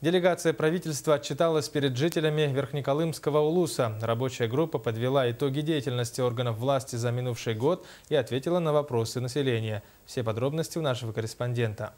Делегация правительства отчиталась перед жителями Верхнеколымского улуса. Рабочая группа подвела итоги деятельности органов власти за минувший год и ответила на вопросы населения. Все подробности у нашего корреспондента.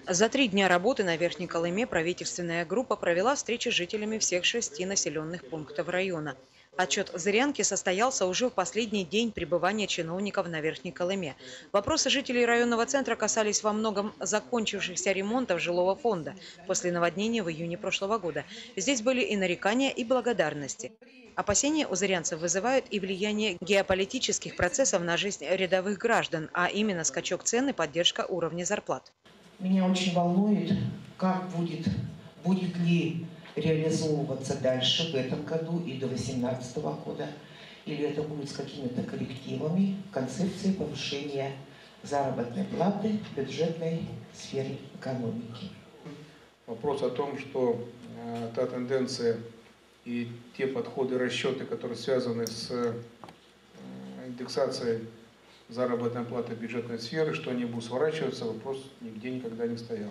За 3 дня работы на Верхней Колыме правительственная группа провела встречи с жителями всех 6 населенных пунктов района. Отчет Зырянки состоялся уже в последний день пребывания чиновников на Верхней Колыме. Вопросы жителей районного центра касались во многом закончившихся ремонтов жилого фонда после наводнения в июне прошлого года. Здесь были и нарекания, и благодарности. Опасения у зырянцев вызывают и влияние геополитических процессов на жизнь рядовых граждан, а именно скачок цен и поддержка уровня зарплат. Меня очень волнует, как будет ли реализовываться дальше в этом году и до 2018 года, или это будет с какими-то коррективами концепции повышения заработной платы в бюджетной сфере экономики. Вопрос о том, что та тенденция и те подходы, расчеты, которые связаны с индексацией заработной платы бюджетной сферы, что они будут сворачиваться, вопрос нигде никогда не стоял.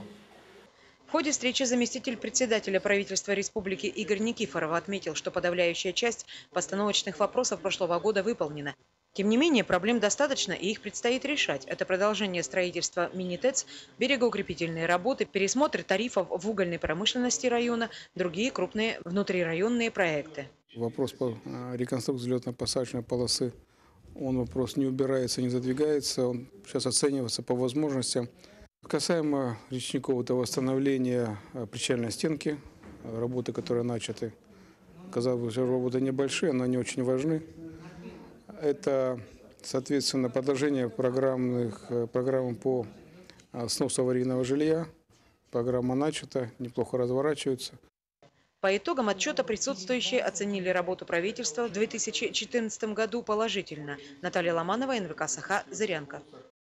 В ходе встречи заместитель председателя правительства республики Игорь Никифоров отметил, что подавляющая часть постановочных вопросов прошлого года выполнена. Тем не менее, проблем достаточно, и их предстоит решать. Это продолжение строительства мини-ТЭЦ, берегоукрепительные работы, пересмотр тарифов в угольной промышленности района, другие крупные внутрирайонные проекты. Вопрос по реконструкции взлетно-посадочной полосы, вопрос не убирается, не задвигается, он сейчас оценивается по возможностям. Касаемо речников, это восстановление причальной стенки, работы, которые начаты. Казалось бы, работы небольшие, но они очень важны. Это, соответственно, продолжение программ по сносу аварийного жилья. Программа начата, неплохо разворачивается. По итогам отчета присутствующие оценили работу правительства в 2014 году положительно. Наталья Ломанова, НВК «Саха», Зырянка.